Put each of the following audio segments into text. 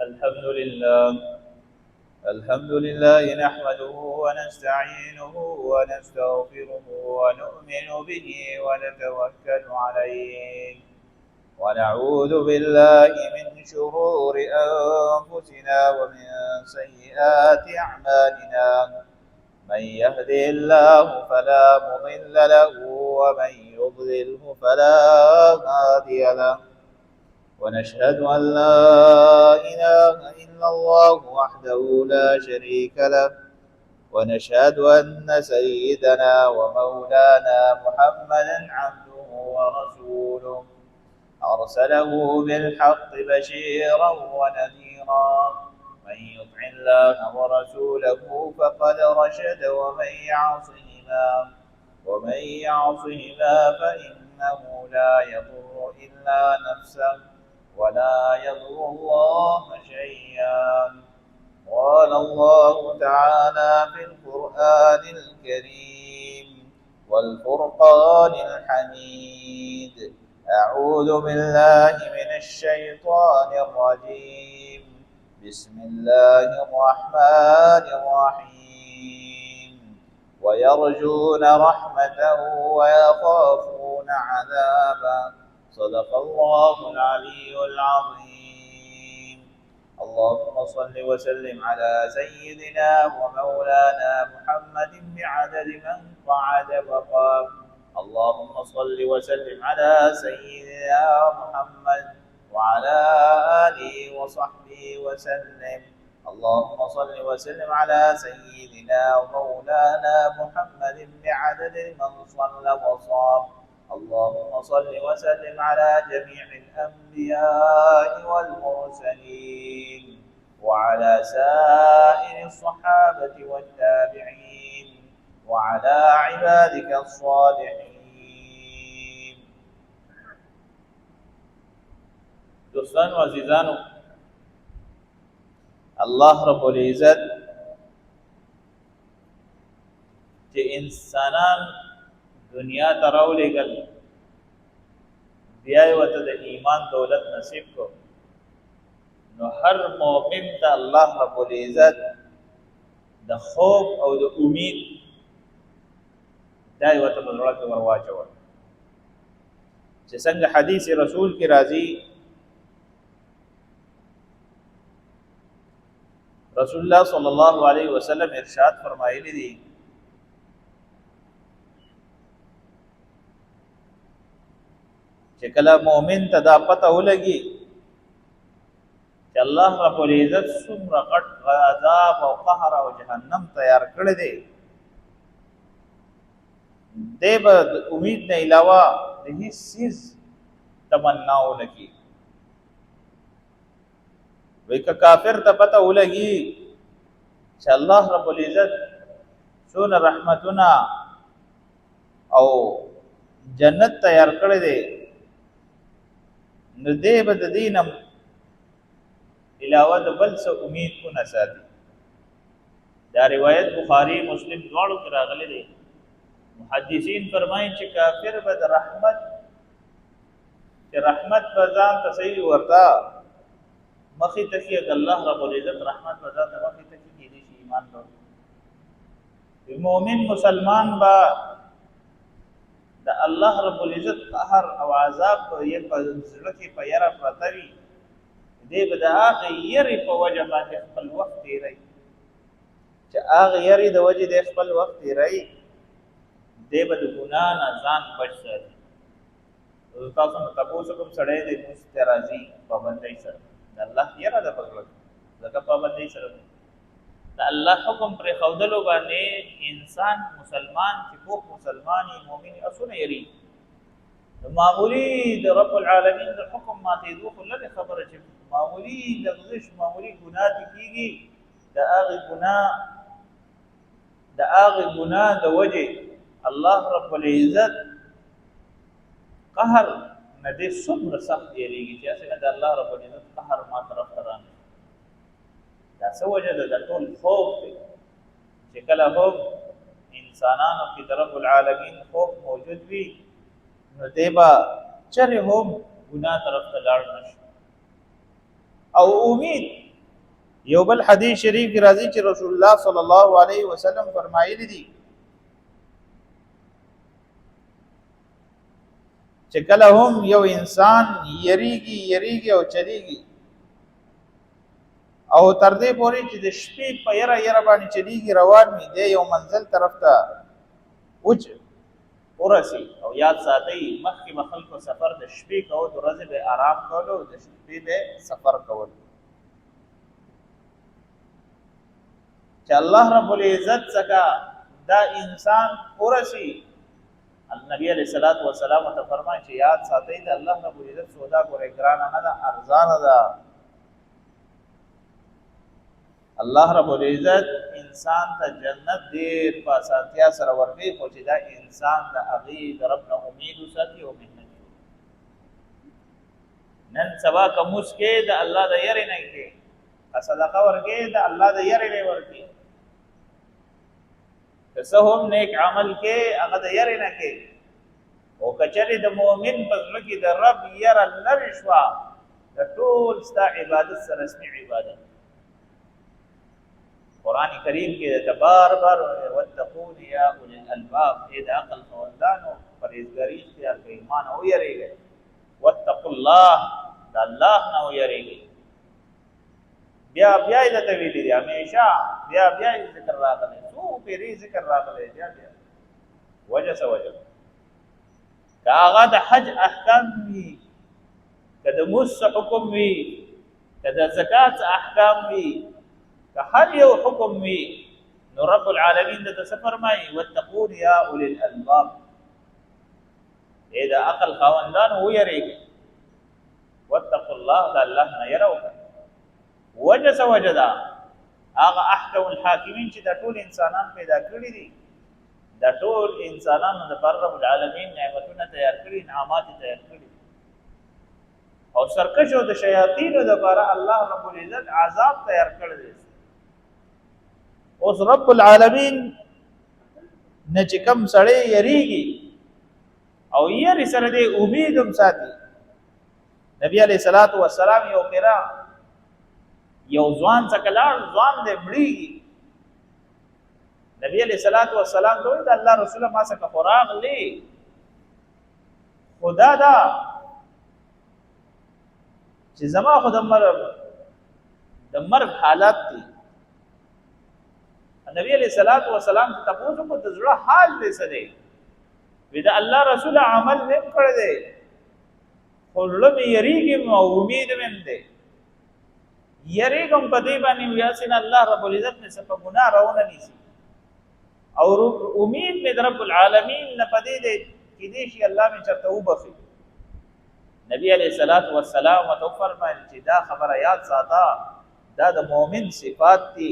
الحمد لله نحمده ونستعينه ونستغفره ونؤمن به ونتوكل عليه ونعوذ بالله من شرور أنفسنا ومن سيئات أعمالنا من يهده الله فلا مضل له ومن يضلله فلا هادي له ونشهد أن لا إله إلا الله وحده لا شريك له ونشهد أن سيدنا ومولانا محمدا عبده ورسوله أرسله بالحق بشيرا ونذيرا من يطع الله ورسوله فقد رشد ومن يعصهما فإنه لا يضر إلا نفسه ولا يضر الله شيئا قال الله تعالى في القرآن الكريم والفرقان الحميد أعوذ بالله من الشيطان الرجيم بسم الله الرحمن الرحيم ويرجون رحمته ويخافون عذابه صدق الله العلي العظيم اللهم صل وسلم على سيدنا ومولانا محمد بعدد من قعد وقام اللهم صل وسلم على سيدنا محمد وعلى آله وصحبه وسلم اللهم صل وسلم على سيدنا ومولانا محمد بعدد من صلى وصام اللهم صل وسلم على جميع الأنبياء والمرسلين وعلى سائر الصحابة والتابعين وعلى عبادك الصالحين. دوستان و عزیزانو، الله رب العزت چې انسانان دنیا ته راولېږل بیا یې ورته د ایمان دولت نصیب کو، نو هر مؤمن ته الله رب العزت د خوف او د امید دا یې ورته په زړه کې ور واچول چې څنګه حدیث رسول کې راځي رسول الله صلی الله علیه وسلم ارشاد فرمایلی دي چې کله مؤمن ته دا پته ولګي چې الله رب العزت څومره غټ عذاب او قهر او جهنم تیار کړی دی، دی به د امید نه علاوه د هیڅ څیز تمنا ونه کړي. وایي که کافر ته پته ولګي چې الله رب العزت څونه رحمتونه او جنت تیار کړی دی، نو دی به د دې نه علاوه د بل څه امید ونه ساتي. دا روایت بخاری مسلم دواړو کې راغلی دی. محدثین فرمایي چې کافر به د رحمت به ځان ته صحیح ورته مخې ته کړي، که الله رب العزت رحمت به ځان ته مخې ته کړي کېدای شي ایمان به مؤمن مسلمان به د الله رب العزت قهر او عذاب یې په زړه کې په یره پرته وي، دی به د هغې یرې په وجه باندې خپل وخت تېروي، چې هغې یرې د وجې دی خپل وخت تېروي، دی به د ګناه نه ځان بچ ساتي. تاسو نه تپوس کوم سړی دی لمونځ ته راځي پابندۍ سره، د الله یره ده په زړه کې، ځکه پابندۍ سره د الله حکم پرېښودلو باندې انسان مسلمان چې پوخ مسلمان یې مؤمن یې اصونه یریږي. د معمولي د رب العالمین د حکم ماتېدو خو لرې خبره چې معمولي لغزش معمولي ګناه دې کېږي، د هغې ګناه د وجې الله رب العزت قهر نه دې څومره سخت یریږي چې هسې نه د الله رب العزت قهر ما طرف ته رانه. دا څه وجه ده؟ د ټول خوف دی چې کله هم انسانانو کې د رب العالمین خوف موجود وي، نو دی به چرې هم ګناه طرف ته لاړ نه شي. او امید یو بل حدیث شریف کی راځي چې رسول الله صلی الله علیه وسلم فرمایلی دي چې کله هم یو انسان یریږي او چلیږي او تر دې پورې چې د شپې په یره باندې چلیږي روان وي د یو منزل طرف ته وچ ورسي او یاد ساتي مخکې به خلکو سفر د شپې کوو د ورځې به آرام کولو د شپې به سفر کول چې الله رب العزت څخه دا انسان ورسي النبي عليه الصلاه والسلام ته فرمایي چې یاد ساتي د الله رب العزت سودا ګورې ګران نه ده ارزان ده الله رب العزت انسان ته جنت ډیر په اسانتیا سره ورکړي خو چې دا انسان د هغې د رب نه امید وساتي او محنت نن سبا که موس کې د الله د یارې نه کې صدقه ورکې د الله د یارې نه ورکې که څه هم نیک عمل کې هغه د یارې نه کې او کچرې د مؤمن په زړه کې د رب یره لرې شوه د ټول ستا عبادت سره رسمي عبادت قرآن کریم کې د بار واتقون یا اولی الالباب دې د عقل خاوندانو پرهیزګاري اختیار کړئ ایمان او یریږئ واتقوا الله د الله نه ویریږئ بیا یې درته ویلي دي همیشه بیا یې ذکر راغلی څو پیرې ذکر راغلی بیا وجه څه وجه که هغه د حج احکام وي که د مس حکم وي که د زکات احکام وي که هر یو حکم وي نو رب العالمین د څه فرمایي واتقون یا اولی الالباب د عقل خاوندان ویریږئ واتقوا الله د الله نه یره وکړئ وجه څه وجه ده هغه احکم الحاکمین چې د ټول انسانان پیدا کړي دي د ټول انسانانو لپاره رب العالمین نعمتونه تیار کړي انعامات تیار کړي او سرکشو د شیاطینو لپاره الله رب العزت عذاب تیار کړی دی اوس رب العالمین نه چې کوم سړی یریږي او یری سره دې امید هم ساتي نبی علیہ الصلوۃ والسلام یو کرا یو ځوان څخه لاړ ځوان دې مړیږي نبی علیہ الصلوۃ والسلام دوی د الله رسول ما څخه فراغ لې خدا دا چې زما خود د مرګ حالات دي نبی علیہ الصلوۃ والسلام ته تاسو کو د زړه حال دې څه دی وی دا الله رسول عمل نه کړی دی خو لږ یریږي او امید مې ده یریږم په دې باندې یاسین الله رب العزت مې څه په ګناه راونه نیسي او امید مې د رب العالمین نه پدې دې کې دې شي الله مې چرته وبخي نبی علیہ الصلوۃ والسلام تو فرمایل چې دا خبره یاد ساته دا د مؤمن صفات دي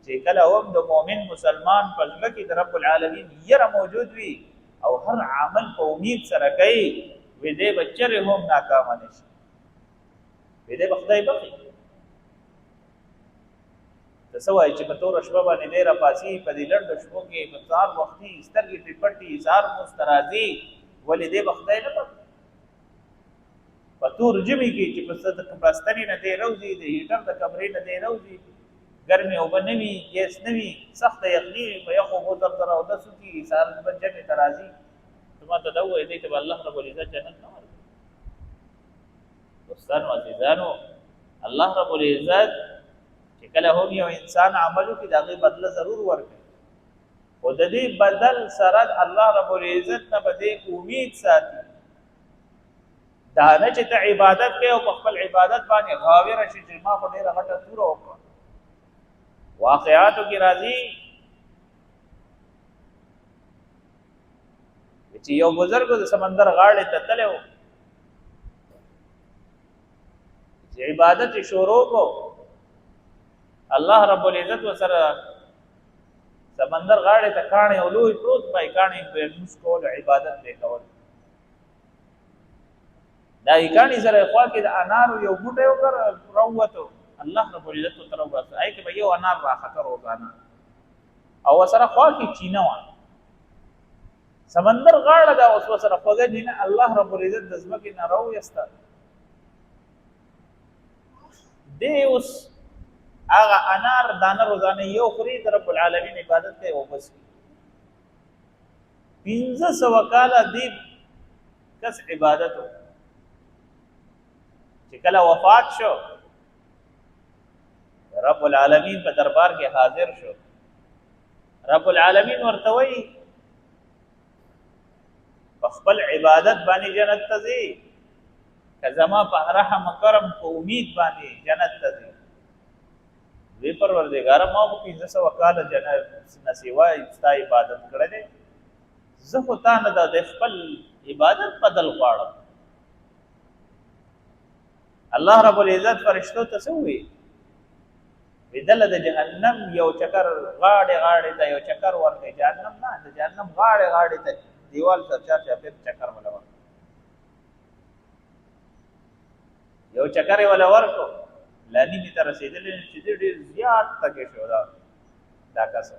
چې کله هم د مؤمن مسلمان په ځل کې د رب العالمین یره موجود وي او هر عمل په امید سره کوي وې دې بچره هم ناکام نشي وې دې بخدای بخي تسوای چې په تور شپه باندې ډیر پاسي په دې لړ د شپو کې په ځار وختي سترګې په پټي زار مسترازي ولې دې بخدای نه په تور جمی کې چې په صدق پاستنی نه دی روزي د هیټر د کمرې نه دی روزي ګرمي او بنوي گیس نوي سخت یخني په یخو بو تر تر او د سکی سار په جمی ترازي ثم تدوي دې ته الله رب العزت جنت نه ورکړي دوستانو عزیزانو الله رب العزت چې کله هم یو انسان عملو کې دغه بدله ضرور ورکړي او د دې بدل سره الله رب العزت نه بده امید ساتي دا نه چې ته عبادت کوي او خپل عبادت باندې غاوی راشي چې ما خو ډیره غټه تور وکړه واقعاتو کې راځي چې یو بزرګ د سمندر غاړې ته تلو چې عبادت شروع کو الله رب العزت وسره سمندر غاړې ته کاڼي او لوی پروت پای کاڼي په مسکول عبادت وکول دا کاڼي سره خوا کې د انارو یو بوټه وکړ روته الله رب العزت تر واسه آی کې به یو انار را خطر وګانا او سره خوا کې چینه و سمندر غاړه دا اوس سره خوګه دي نه الله رب العزت د ځمکې نه راو یستا دی اوس هغه انار دانه روزانه یو خوري د رب العالمین عبادت کوي او بس 1500 کاله دی کس عبادت چې کله وفات شو رب العالمین په دربار کې حاضر شو رب العالمین ورته وی خپل عبادت باندې جنت ته ځي کزما په رحم کرم په امید باندې جنت ته ځي وی پروردگار ما په 1500 کاله جنت نسیوا استا عبادت کړل زه خو تا نه د خپل عبادت بدل غواړم الله رب العزت فرشتو ته سوې بدل د جهنم یو چکر غاړه ته یو چکر ورته جهنم نه د جهنم غاړه ته دیوال سر چا په چکر ولا ورته یو چکر ولا ورته لانی می تر رسیدل چې ډیر زیات تکه شو دا کس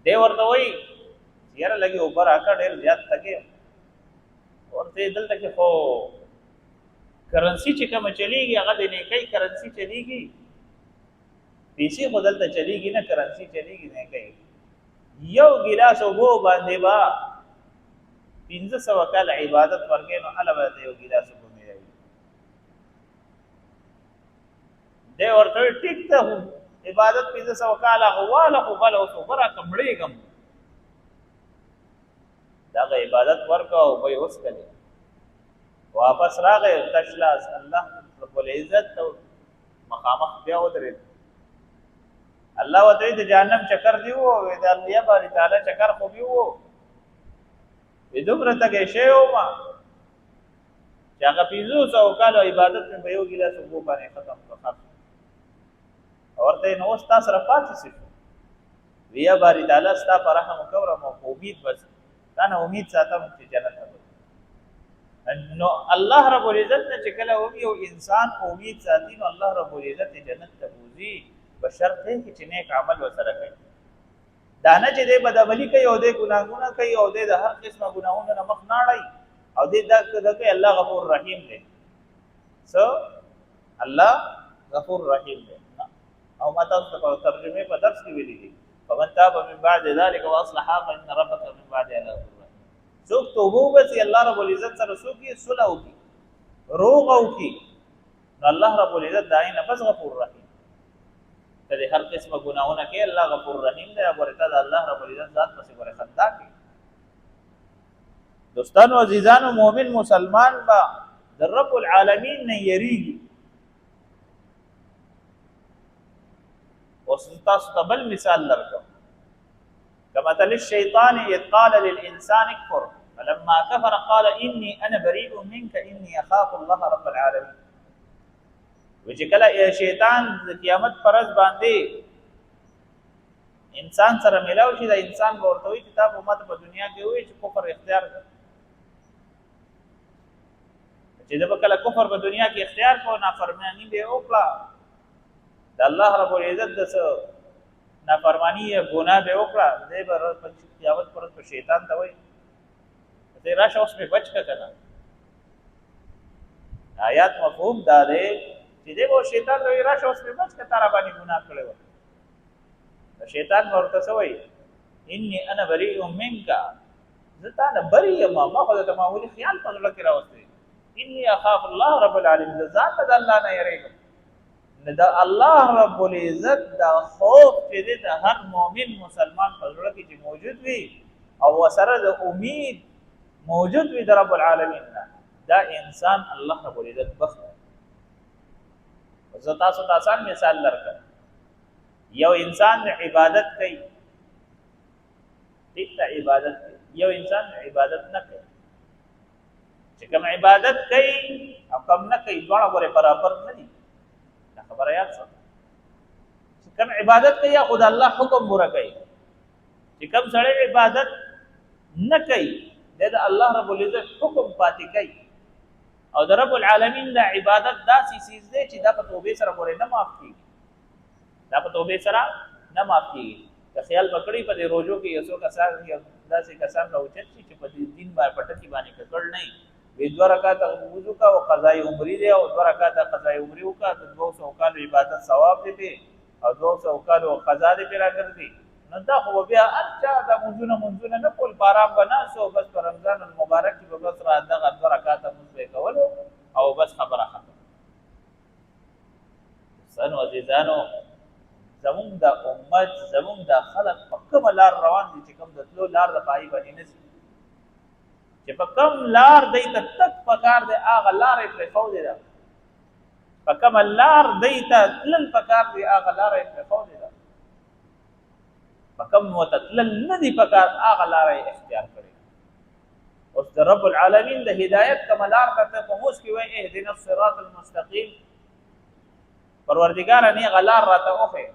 دی ورته وای یاره لګي اوپر اکا ډیر زیات تکه ورته دلته کې خو کرنسی چې کوم چلیږي هغه د نیکي کرنسی چلیږي پیسې بدلته چلیږي نه کرنسی چلیږي نه کوي یو ګلاس وبو باندې با 1500 کال عبادت ورګې نو علاوه یو ګلاس وبو میږي دی ورته ټیک ته عبادت 1500 کال غواله خو بل اوس ورا کمړېګم دا عبادت ورکاو به اوس کړي واپس راغی تشلاس الله رب العزت مخامخ بیا ودرې الله وتعالى د جهنم چکر دی وو د الله باري تعالی چکر خو دی وو دومره تګ شی و ما چې هغه 500 کال عبادت په یو ګیلاس وګو باندې ختم کړ اورته نو ستا سره پاتې شي بیا باري تعالی ستا پر رحم کوم امید بس دا نه امید ساتم چې جنت نو الله رب العزت نه چې کله یو انسان امید ساتي نو الله رب العزت جنت ته بوزي بشرط ہے چې نیک عمل وسره کوي دانه چې دې بدعملي کوي او دې ګناهونه کوي او دې د هر قسمه ګناهونو نه مخ نه اړای او دې دغه الله غفور رحیم دی سو الله غفور رحیم دی او ما تاسو ته ترجمه په درس کې ویلي دي فمن تاب من بعد ذلك واصلح فان ربك من بعد ذلك څوک توبه وکړي الله رب العزت سره څوک صلح وکړي روغ وکړي الله رب العزت داینه بس غفور رحیم ته هر قسمه ګناهونه کې الله غفور رحیم دی ورته الله رب العزت ذات پسې ور خطا کوي دوستانو عزیزانو مؤمن مسلمان با د رب العالمین نه یریږي اوس تاسو ته بل مثال درکوم كمثل الشيطان إذ قال للإنسان اكفر فلما كفر قال إني أنا بريء منك إني أخاف الله رب العالمين وجه کله شیطان د قیامت پرز باندې انسان سره ملاو شي د انسان ورته وي کتاب امت په دنیا کې وي چې کفر اختیار کړ چې د کله کفر په دنیا کې اختیار کو نافرمانی به وکړه د الله رب العزت د نافرمانی یا ګناه به وکړه د په قیامت پرز په شیطان ته وي ته راشه اوس په بچ کړه آیات مفهوم دا دی چې دغه شیطان دوی راشه اوس په بچ کته را باندې ګناه کړو شیطان ورته سوی انی انا بریء منک زتا نه بری ما خو ته معمولی خیال په لږ کې راوستي انی اخاف الله رب العالمین ذات د الله نه یریږم نه د الله رب العزت د خوف چې د هر مؤمن مسلمان په لږ کې موجود وي او سره د امید موجود وي د رب العالمین دا انسان الله رب العزت بخښي زه تاسو ته آسان مثال درکړم یو انسان عبادت کوي ټیک ته عبادت کوي یو انسان عبادت نه کوي چې کوم عبادت کوي او کوم نه کوي دواړه ګوره برابر نه دي دا خبره یاد ساتئ چې کوم عبادت کوي خدای الله حکم پورا کوي چې کوم سړی عبادت نه کوي د الله رب العزت حکم پاتې کوي او د رب العالمین د عبادت داسې چیز دی چې دا په توبې سره پورې نه معاف کیږي دا په توبې سره نه معاف کیږي که خیال پکړی په دې روزو کې یو څو کسان داسې کسان راوچت چې په دې دین باندې پټکی باندې کړ نه وی 2 رکعات وضو کا او قضای عمری دی او 2 رکعات قضای عمری وکړه د 200 کال عبادت ثواب دی او 200 کال قضا دی پر راګرځي نو دا خو بیا اچھا دا منځونه نه کول پارام بناسو بس پر رمضان المبارک کې بس را دغه 2 رکعات مونږ کولو او بس خبره ختم سن عزیزانو زمون د امت زمون د خلق په کوم لار روان دي چې کوم د تلو لار د پای باندې نه چې په کوم لار دی ته تک پکار دی هغه لارې پر خو دی دا په کوم لار دی ته تلل پکار دی هغه لارې پر خو دی دا په کوم متتلل نه دی پکار هغه لارې اختیار کړی اوس د رب العالمین د هدایت کوم لار ته په موس کې وای اهدنا الصراط المستقیم پروردگار نه غلار راته اوخه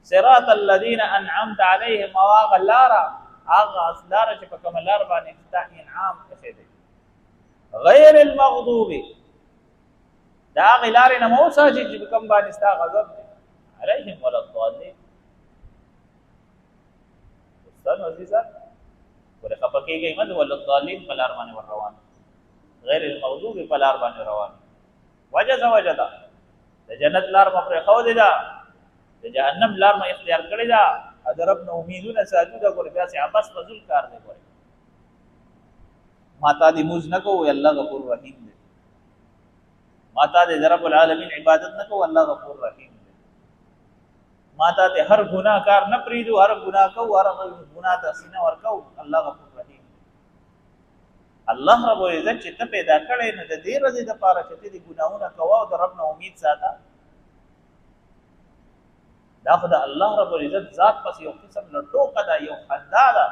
صراط الذين انعمت عليهم وغلارا اغه اصدار چې په کوم لار باندې افتتاح انعام څه دی غیر المغضوب دا غلار نه مو ساجي چې کوم باندې استا غضب دی عليهم ولا الضالين استاد عزیزان ورې خپکیږي مد ولا الضالين په لار باندې ور روان غیر المغضوب په لار باندې روان وجدا د جنت لار مپر خو دی دا د جهنم لار ما اختیار کړی دا د رب نو امیدونه ساتو دا ګور بیا سي ابس فضل کار دی ګور ماتا دی موز نکو الله غفور رحیم دی ماتا دی رب العالمین عبادت نکو الله غفور رحیم دی ماتا دی هر ګناه کار نه پریدو هر ګناه کو هر ګناه ته سینه ورکو الله غفور رحیم الله رب عزت چې ته پیدا کړې نه د دې ورځې د پاره چې دې ګناهونه کوو او د رب نه امید ساته دا خدای الله رب العزت ذات پس یو قسم لټوکه دا یو خندا ده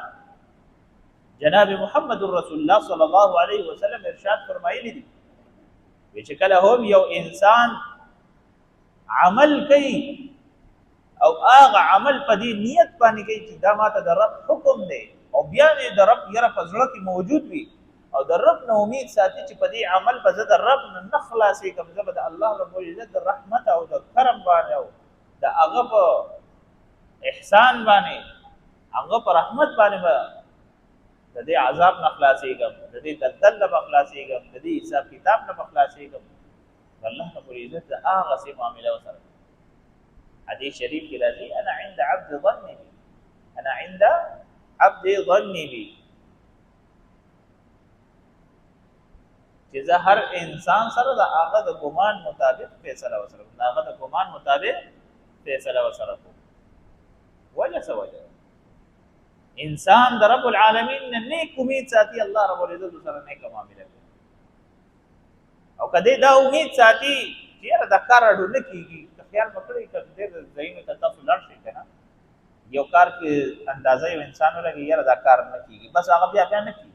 جناب محمد رسول الله صلی الله علیه وسلم ارشاد فرمایلی دي چې کله هم یو انسان عمل کوي او هغه عمل په دې نیت باندې کوي چې دا ماته د رب حکم دی او بیا دې د رب یره په زړه کې موجود وي او د رب نه امید ساتي چې په دې عمل به زه د رب نه نخلاصي کوم زه به د الله رب العزت د رحمت او د کرم باندې او د هغه په احسان باندې هغه په رحمت باندې به د دې عذاب نه خلاصي کوم د دې دلدل نه خلاصي کوم د دې حساب کتاب نه خلاصي کوم الله رب العزت هغه سي معاملې وسره حدیث شریف کې راځي انا عند عبد ظني انا عند عبد ظني بي چې زه هر انسان سره د هغه د ګمان مطابق فیصله وسره هغه د ګمان مطابق فیصله وسره وجه سوجه انسان د رب العالمین نه نیک امید ساتي الله رب العزت سره نیک معاملې کوي او کله دا امید ساتي چې دا کار اډو نه کیږي خیال مکړی کړه دې زین ته تاسو لړ شي کنه یو کار کې اندازې یو انسان ولګي یاره دا کار نه کیږي بس هغه بیا نه کیږي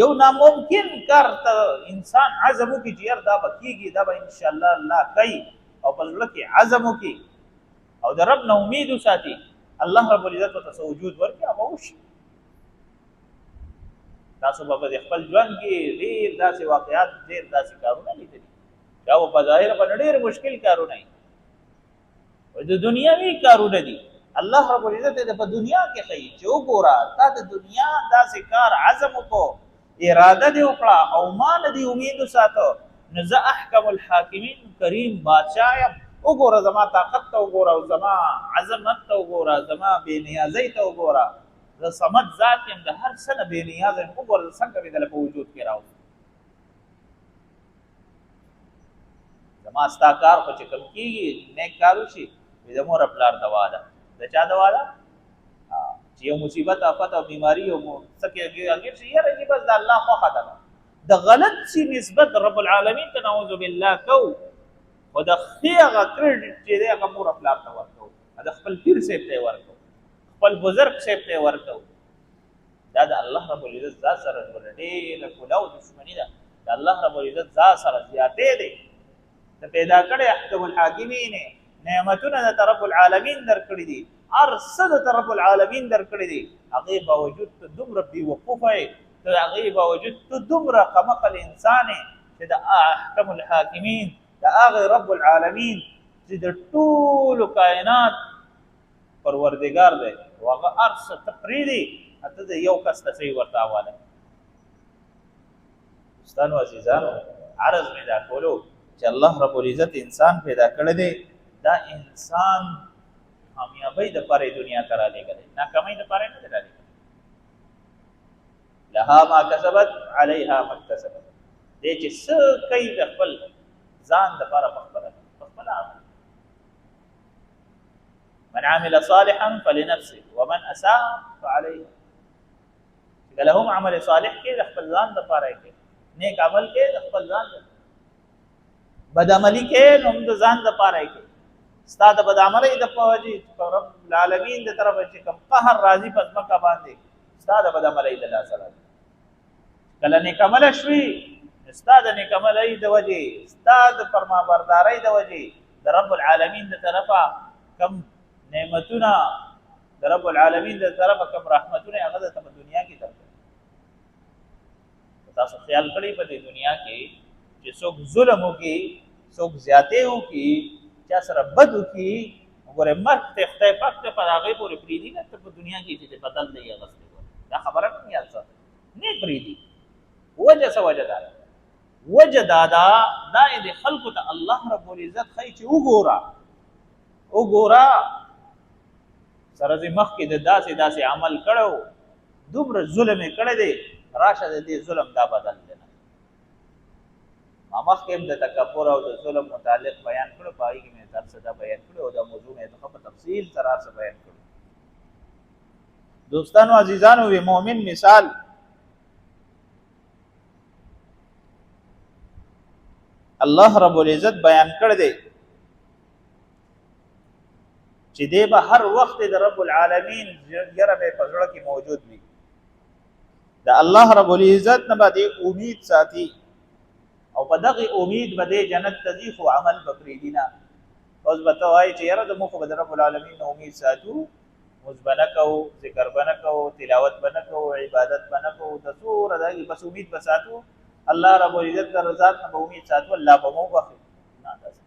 یو ناممکن کار ته انسان عزم وکړي چې یاره دا بکیږي دا به ان شاء الله الله کوي او په لږ کې عزم وکړي او د رب نه امید وساتي الله رب العزت ته وجود ورکړي هغه وشي تاسو په خپل ژوند کې ډېر داسې واقعات ډېر داسې کارونه لیدلي دا په ظاهر باندې ډېر مشکل کارونه دي او د دنیاوي کارونه دي الله رب العزت دې په دنیا کې کوي چې وګوره تا د دنیا داسې کار عزم وکړو اراده دې وکړه او مان دې امید وساتو نو زه احکم الحاکمین کریم بادشاہ یم وګوره زما طاقت ته وګوره زما عظمت ته وګوره زما بې نیازۍ ته وګوره زه صمد ذات یم د هر څه نه بې نیازه یم وګوره څنګه مې دله په وجود کې راوړو زما ستا کار خو چې کوم کېږي نیک کار وشي د مور پلار دوا ده د چا دوا ده چې یو مصیبت آفت او بیماری او څه کې اګیر شي یاره چې بس د الله خوښه ده د غلط سی نسبت رب العالمین ته نعوذ بالله کو او د خیغه کریډټ چې دی هغه مور خپل ته ورکو د خپل پیر سیب ته ورکو خپل بزرګ سیب ته ورکو دا د الله رب العزت ذات سره ډېر کلاو دښمنی ده د الله رب العزت ذات سره زیاتې دي ته پیدا کړې احکم الحاکمین نعمتونه د رب العالمین درکړي دي ارصد د رب العالمین درکړي دي هغه باوجود ته دومره بي وقوفه ته هغه باوجود ته دومره قمقل انسان چې د احکم الحاکمین د هغه رب العالمین چې د ټول کائنات پروردگار دی هغه ارصد تقریری اته د یو کس ته ورته حواله دوستانو عزیزانو عرض مې دا کولو چې الله رب العزت انسان پیدا کړی دی دا انسان کامیابی د پاره دنیا ته را لېږلی ناکامۍ د پاره نه دی را لېږلی لها ما کسبت علیها ما اکتسبت دی چې څه کوي د خپل ځان دپاره پخپله عمل من عمل صالحا فلنفسه ومن اساء فعليها کله هم عمل صالح کې د خپل ځان دپاره یې کوي نیک عمل کې د خپل ځان بد عملي کې نو هم د ځان دپاره یې کوي ستا د بد عملۍ د وجې رب العالمین د طرفه چې کوم قهر راځي په ځمکه باندې ستا د بد عملۍ د لاسه راځي کله نیک عمله شوي ستا د نیک عملۍ د وجې ستا د فرمانبردارۍ د وجې د رب العالمین د طرفه کم نعمتونه د رب العالمین د طرفه کم رحمتونه هغه د دنیا کې درکړي تاسو خیال کړئ په دې دنیا کې چې څوک ظلم وکړي څوک زیاتې وکړي چا سره بد وکړي وګوره مرګ ته خدای پاک ته پر هغې پورې پرېږدي نه ته په دنیا کې چې بدل دی اغوستی دا خبره نه یاد ساتئ نه پرېږدي وجه څه وجه دا ده وجه دا ده دا یې د خلکو ته الله رب العزت ښایي چې وګوره سره دې مخکې د داسې عمل کړی و دومره ظلم یې کړی دی راشه د دې ظلم دا بدل دی ما مخکې هم د تکبر او د ظلم متعلق بیان کړو په هغې کې مې هر څه دا بیان کړو او دا موضوع مې په تفصیل سره هر څه بیان کړو دوستانو عزیزانو وی مؤمن مثال الله رب العزت بیان کړ دی چې دی به هر وخت د رب العالمین یره به په زړه کې موجود وي د الله رب العزت نه به دی امید ساتي او په دغه امید به دی جنت ته ځي خو عمل به پرېږدي نه اوس به ته وایې چې یاره زموږ خو به د رب العالمین نه امید ساتو مونځ به نه کوو ذکر به نه کوو تلاوت به نه کوو عبادت به نه کوو د څومره دغې بس امید به ساتو الله رب العزت د رضات نه به امید ساتو الله به مو بخي نه داسې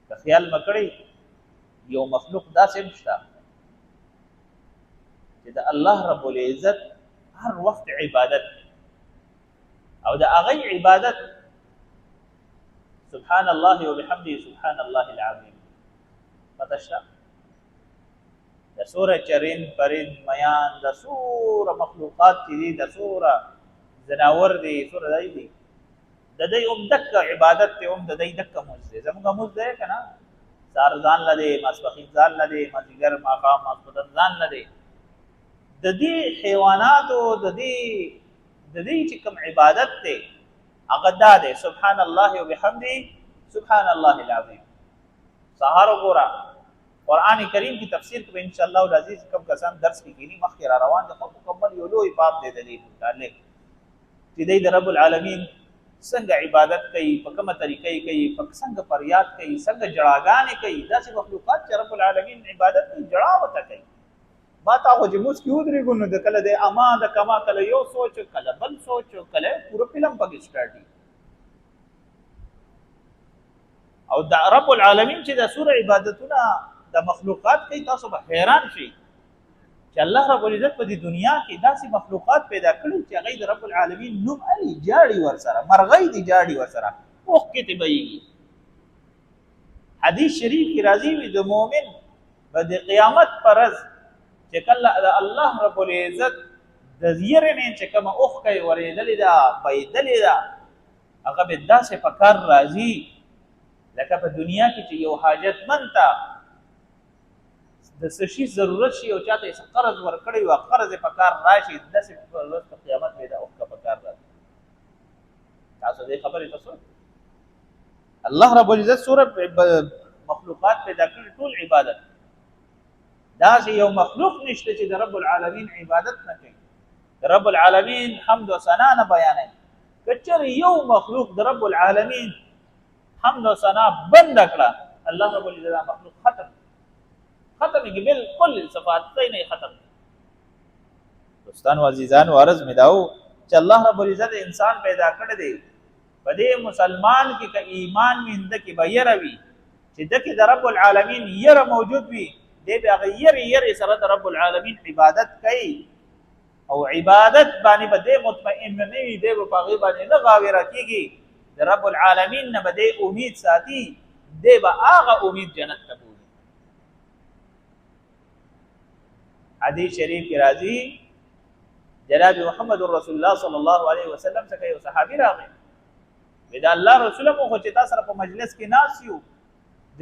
که خیال مه کړئ یو مخلوق داسې هم شته چې د الله رب العزت هر وخت عبادت او د هغې عبادت سبحان الله وبحمده سبحان الله العظیم پته شته د څومره چرند پرند میان د څومره مخلوقات چې دي د څومره ځناور دي څومره دی دي د دوی هم دکه عبادت دی هم د دوی دکه مونځ دی زموږ مونځ دی که نه سهار ځان له دی ماسپښین ځان له دی مازدیګر ماښام ماسخوتن ځان له دی د دې حیواناتو د دې چې کوم عبادت دی هغه دا دی سبحان الله وبحمده سبحان الله العظیم سهار وګوره قرآن کریم کی تفسیر کې ان شاء الله العزیز کوم کسان درس کې کینی مخکې را روان دي خو مکمل یو لوی باب دی د دې متعلق چې دی د رب العالمین څنګه عبادت کوي په کومه طریقې کوي په څنګه فریاد کوي څنګه جړاګانې کوي داسې مخلوقات چې رب العالمین عبادت کوي جړا ورته کوي ما تا خو چې موږ کې ودرېږو نو د کله د اما د کما کله یو سوچ کله بل سوچ کله پوره فلم پکې سټارټ او د رب العالمین چې د سوره عبادتونه د مخلوقات کوي تاسو به حیران شئ چې الله رب العزت په دې دنیا کې داسې مخلوقات پیدا کړي چې هغې د رب العالمین نوم علي جاړي ورسره مرغۍ دي جاړي ورسره اوښکې ترې بهیږي حدیث شریف کې راځي وي د مؤمن به د قیامت په ورځ چې کله د الله رب العزت د یرې نه چې کومه اوښکه یې ورېدلې ده بهېدلې ده هغه به داسې په کار راځي لکه په دنیا کې چې یو حاجتمند ته د څه شي ضرورت شي او چاته یې قرض ورکړی وي قرض یې په کار راشي داسې په ورځ په قیامت به دا اوښکه په کار راځي تاسو دې خبرې ته څه الله رب العزت سوره مخلوقات پیدا کړي ټول عبادت داسې یو مخلوق نشته چې د رب العالمین عبادت نه کوي د رب العالمین حمد و ثنا نه بیانوي که چېرې یو مخلوق د رب العالمین حمد و ثنا بند کړه الله رب العزت مخلوق ختم کی بالکل صفات نه ختم دوستانو عزیزانو عرض مې داو چې الله رب العزت انسان پیدا کړی دی په دې مسلمان کې که ایمان وي د کې به یره وي چې د کې د رب العالمین یره موجود وي دی به هغه یرې سره د رب العالمین عبادت کوي او عبادت باندې بده مطمئن نه وي، دی په هغه باندې نه غاوره کیږي، د رب العالمین نه بده امید ساتي، دی به هغه امید جنت ته بوزي. حدیث شریف کې راځي جناب محمد رسول الله صلی الله علیه وسلم څخه یو صحابي راغی، دا الله رسول مو خو چې تاسو سره په مجلس کې ناس یو،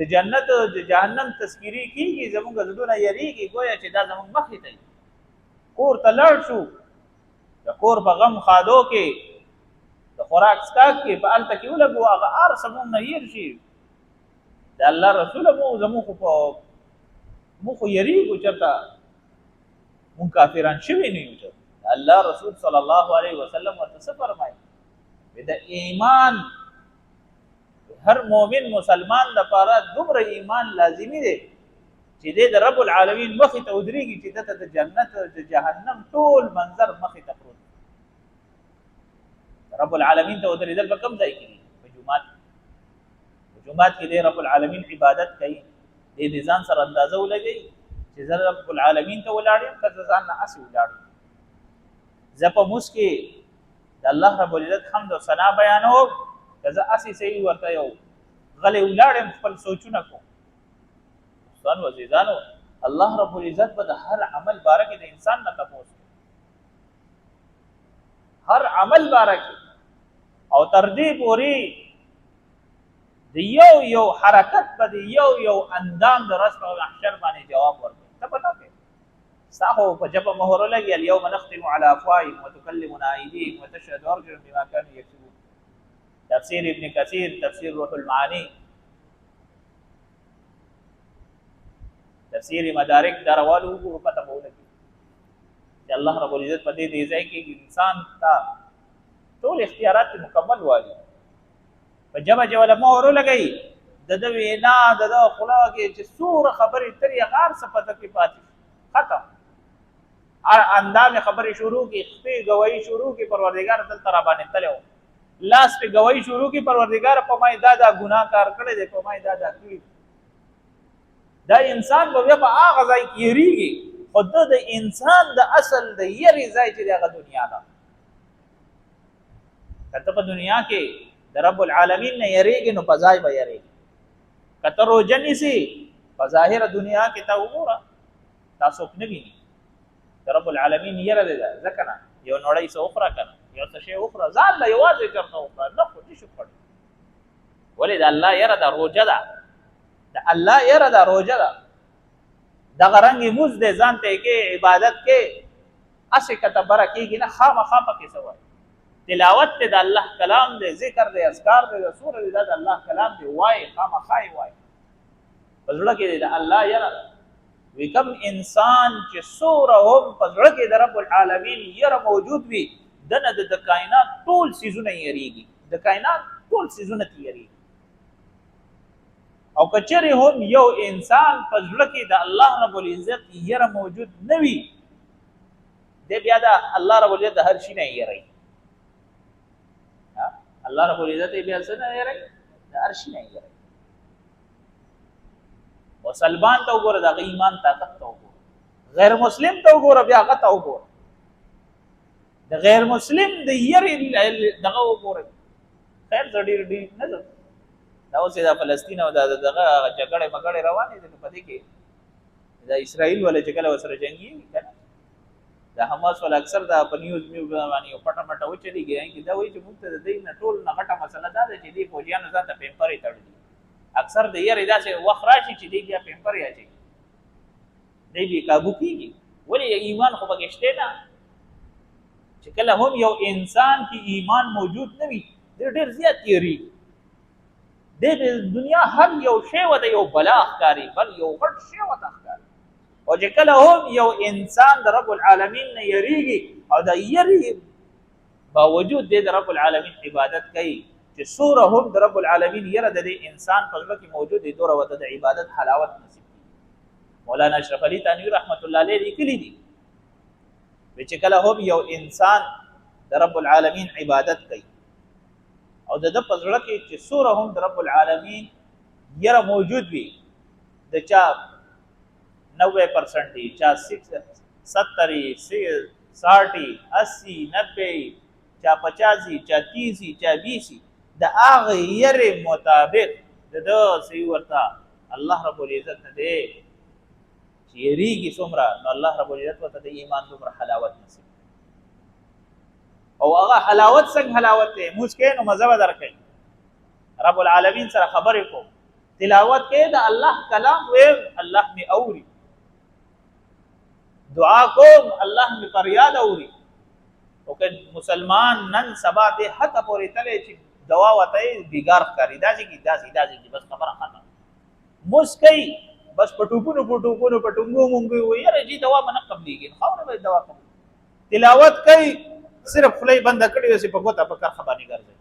د جنت او د جهنم تذکری کیږي، زموږ زړونه یریږي گویا چې دا زموږ مخې ته کور ته لړ شو، د کور په غم خادو کې د خوراک سکاک کې په الته کې ولګو، هغه ار سمون نه هیر شي، د الله رسول مو زموږ په مو خو یریږو چرته مون کافران شوي نه یو. الله رسول صلی الله علیه وسلم ورته څه فرمایي؟ د ایمان هر مؤمن مسلمان لپاره دومره ایمان لازمی دی چې د رب العالمین مخې ته ودرېږي چې دته د جنت او د جهنم ټول منظر مخې ته پروت. رب العالمین ته ودرېدل په کوم ځای کې دي؟ په جومات. په جومات کې دی رب العالمین عبادت کوي، د ځان سره اندازه ولګوي چې زه رب العالمین ته ولاړ یم که زه ځان نه هسې ولاړ یم. زه په موس کې د الله رب العزت حمد او ثنا بیانوم که زه هسې صحیح ورته یو غلی ولاړ یم خپل سوچونه کوم. دوستانو عزیزانو، الله رب العزت به د هر عمل باره کې د انسان نه تپوس کوي، هر عمل باره کې، او تر دې پورې د یو حرکت به د یو اندام د ورځ په محشر باندې جواب ورکوي. ته به نه کوې، ستا خو په ژبه مهر ولګي الیوم نختم علی افواههم وتکلمنا ایدیهم وتشهد ارجلهم بما كانوا یکسبون. تفسیر ابن کثیر، تفسیر روح المعانی، تفسیر مدارک دروالو کو پته مو لګي چې الله رب العزت په دې ځای کې انسان ته ټول اختیارات مکمل والی، په جبه جوله مهر لګي د وینا د خلا کې چې سوره خبرې ترې غار صفته کې پاتې ختم، اندام خبرې شروع کی، خپې گواہی شروع کی، پروردگار دلته را باندې تلو، لاس په گواہی شروع کی، پروردگار په ما دا ګناه کار کړی دی، په ما دا کړی. دا انسان به په هغه ځای کې یریږي، خو د انسان د اصل د یری ځای چې هغه دنیا ده. کته په دنیا کې د رب العالمین نه یریږي نو په ځای به یریږي. کته روزه نیسي په ظاهر دنیا کې تا وګوره تاسو نه ویني د رب العالمین یره ده، ځکه نه یو نړۍ څه اخرى کنه یو څه شی اخرى ځان له یوازې چرته اخرى نه خو دې شو پړ. ولې د الله یره ده روزه ده، د الله یره ده روزه ده، دغه رنګ موز دې ځان ته کې عبادت کې اسې کته بره کېږي نه، خامخا پکې سوای تلاوت ته د الله کلام دې، ذکر دې، اذکار دې، سورې دې د الله کلام دې وای، خامخا وای پزړه کې د الله یره. وی کم انسان چې سوره هم پزړه کې د رب العالمین یره موجود وي، دنه د کائنات ټول سيزونه یریږي، د کائنات ټول سيزونه یریږي. او کچره هم یو انسان پزړه کې د الله رب العزت یره موجود نه وي، د بیا د الله رب العزت د هر شي نه یری، الله رب العزت بیا څه نه یری، د هر شي نه یری. مسلمان ته وګوره د ایمان طاقت ته وګوره، غیر مسلم ته وګوره بیا هغه ته وګوره، د غیر مسلم د یری دغه وګوره. خیر ډېر نه ده دا اوس د فلسطین او دغه جګړه مګړه روانې دي په دې کې د اسرائیل ولې چې کله وسره جنگي کنه د حماس ول اکثر د په نیوز باندې پټه پټه وچلیږي چې دا وایي چې موږ ته د دې نه ټول نه غټه مسله ده چې دې فوجیانو ځان ته پیمپرې تړلي، اکثر د یری داسې وخت راشي چې دې بیا پیمپرې اچي، دې بیا کابو کیږي. ولې ایمان خو پکې شته نه، چې کله هم یو انسان کې ایمان موجود نه وي ډېر زیات یری د دنیا هر یو شی وته یو بلا ښکاري، بل یو غټ شی وته ښکاري. او چې کله هم یو انسان د رب العالمین نه یریږي او د یری باوجود د رب العالمین عبادت کوي، چې سوره هم د رب العالمین یره د انسان په ژوند کې موجود دی، دوره وته د عبادت حلاوت نصیب. مولانا اشرف علي تنویر رحمت الله علیه لیکلی دي چې کله هم یو انسان د رب العالمین عبادت کوي او د په ژوند کې چې سوره هم د رب العالمین یره موجود وي، د چا 90% چا 70 60 80 90 چا 85 چا 30 چا 20 د هغه یری مطابق د صحیح ورته الله رب العزت نه دی چې یریږي څومره نو الله رب العزت ورته د ایمان دومره حلاوت نصیب او هغه حلاوت څنګه حلاوت دی موږ کې نو مزه به درکړي رب العالمین سره خبرې کو تلاوت کې د الله کلام وې الله می اوري دعا کوم الله می فریاد اوري او که مسلمان نن سبا دې حتی پورې تلې چې دوا وته بیګار کاری دا چې بس خبره ختم مسکی بس پټوکونو مونږ وي یاره جی دوا منه قبليږي خو به دوا کوم تلاوت کوي صرف خلی بند کړی وسی په ګوته په کار خبرې ګرځي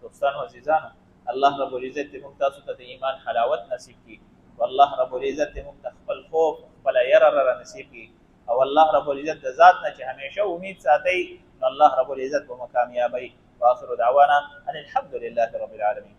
دوستانو عزیزانو الله رب العزت موږ تاسو ته د ایمان حلاوت نصیب کړي والله رب العزت موږ ته خپل خوف خپل ير نصیب کړي او الله رب العزت د ذات نه چې همیشه امید ساتي الله رب العزت به کامیابی واخر دعوانا ان الحمد لله رب العالمين